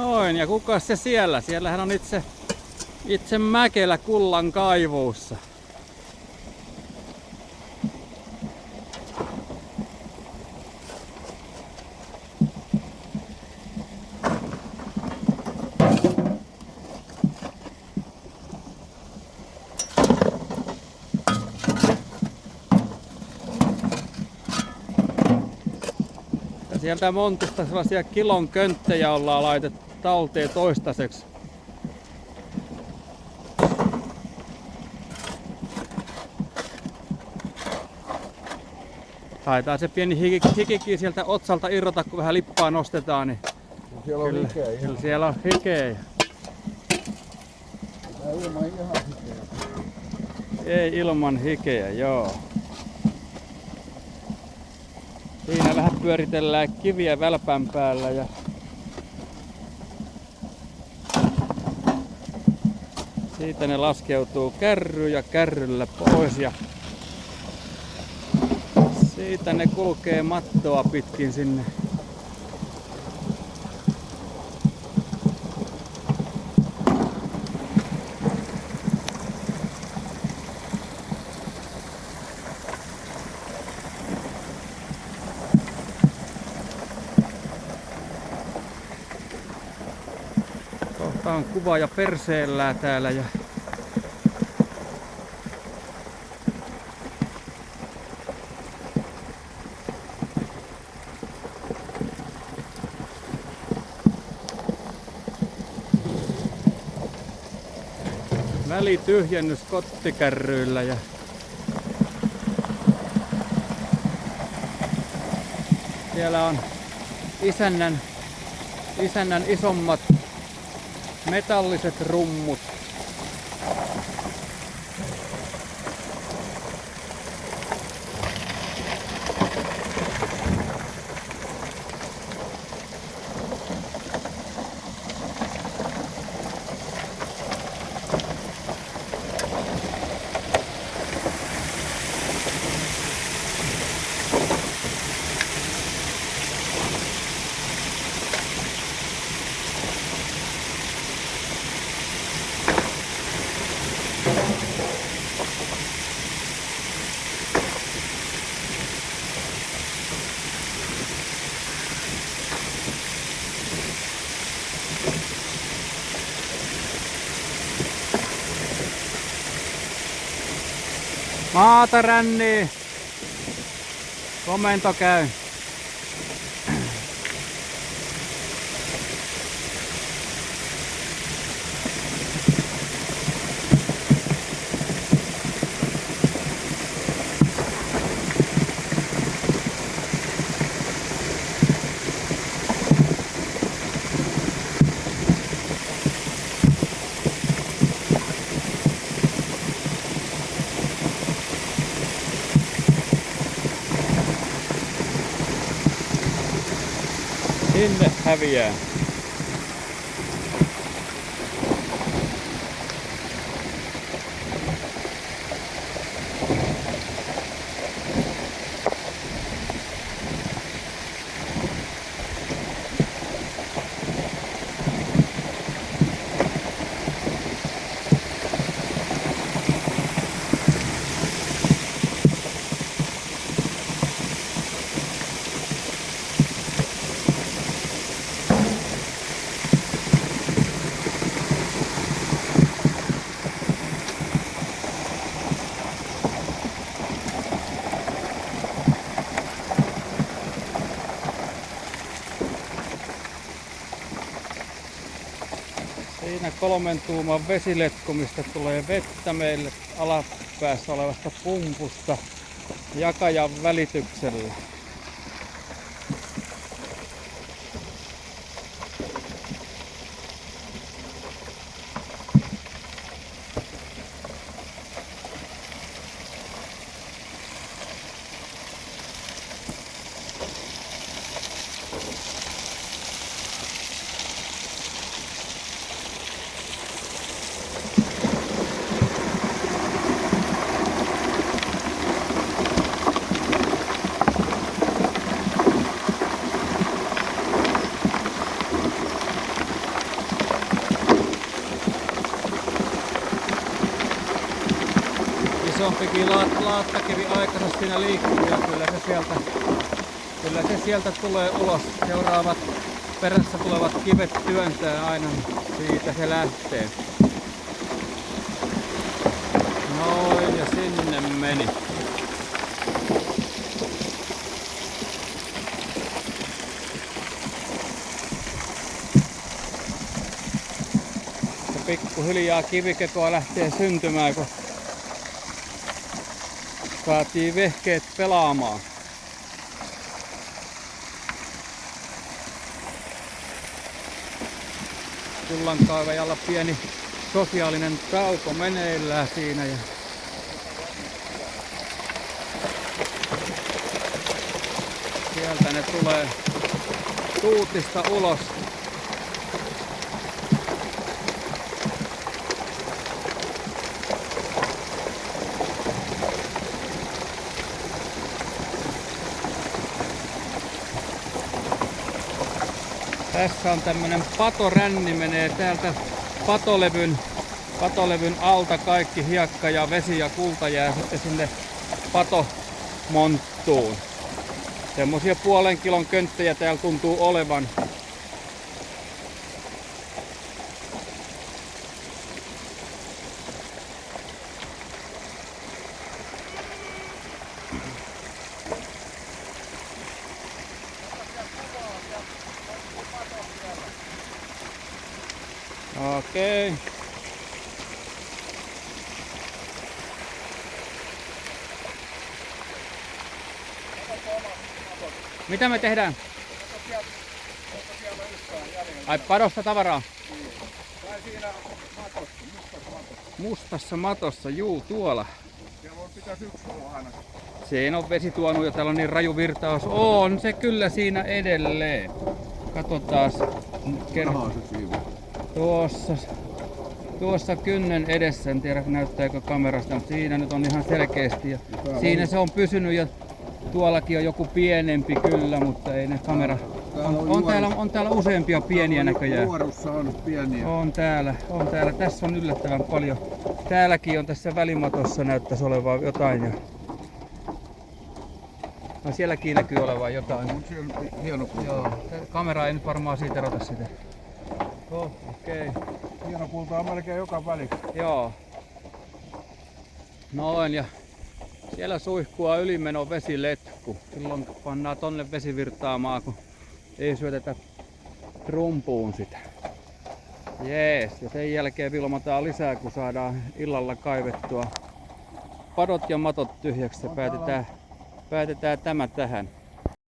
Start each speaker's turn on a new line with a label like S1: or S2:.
S1: Noin, ja kuka se siellä? Siellähän on itse Mäkelä kullan kaivuussa. Ja sieltä montusta sellaisia kilon könttejä ollaan laitettu talteen toistaiseksi. Taitaa se pieni hikikin sieltä otsalta irrota, kun vähän lippaa nostetaan, niin
S2: siellä on hikeä.
S1: kyllä siellä on hikeä.
S2: Ilman ihan hikeä.
S1: Ei ilman hikeä, joo. Siinä vähän pyöritellään kiviä välpän päällä ja siitä ne laskeutuu kärryyn ja kärryllä pois ja siitä ne kulkee mattoa pitkin sinne. Kohta on kuva ja perseellää täällä ja välityhjennys kottikärryillä ja siellä on isännän isommat metalliset rummut. Maata rännii. Komento käy. Sinne häviää. Siinä 3 tuuman vesiletku, mistä tulee vettä meille alapäässä olevasta pumpusta jakajan välityksellä. Kivilaatakivi aikansa siinä liikkuu ja kyllä se sieltä tulee ulos. Seuraavat perässä tulevat kivet työntää aina, siitä se lähtee. Noin ja sinne meni. Ja pikkuhiljaa kivikekoa lähtee syntymään, kun saatiin vehkeet pelaamaan. Kullankaivajalla pieni sosiaalinen tauko meneillään siinä. Ja sieltä ne tulee tuutista ulos. Tässä on tämmönen patoränni, menee täältä patolevyn alta kaikki hiekka ja vesi ja kulta jää sitten sinne patomonttuun. Semmosia 0,5 kilon könttejä täällä tuntuu olevan. Okei. Mitä me tehdään? Ai padossa tavaraa?
S2: Tai siinä matossa,
S1: Mustassa matossa, juu tuolla.
S2: siellä on pitäisi yksi olla aina.
S1: Siinä on vesi tuonut ja täällä on niin raju virtaus. On se kyllä siinä edelleen. Katsotaas.
S2: Jaha, se siinä.
S1: Tuossa kynnen edessä, en tiedä näyttääkö kamerasta, mutta siinä nyt on ihan selkeästi. Ja siinä se on pysynyt ja tuollakin on joku pienempi kyllä, mutta ei ne kamera... On täällä useampia pieniä näköjään.
S2: Nuorussa on pieniä.
S1: On täällä. Tässä on yllättävän paljon. Täälläkin on tässä välimatossa näyttäisi olevan jotain. Ja... No sielläkin näkyy olevan jotain.
S2: On siellä hieno kulta.
S1: Joo, kamera ei nyt varmaan siitä erota sitä. Okei.
S2: Hieno kulta on melkein joka välissä.
S1: Joo. Noin ja siellä suihkua ylimeno vesiletku. Silloin pannaan tonne vesivirtaamaan, kun ei syötetä rumpuun sitä. Jees, ja sen jälkeen vilmataan lisää, kun saadaan illalla kaivettua padot ja matot tyhjäksi. Päätetään tämä tähän.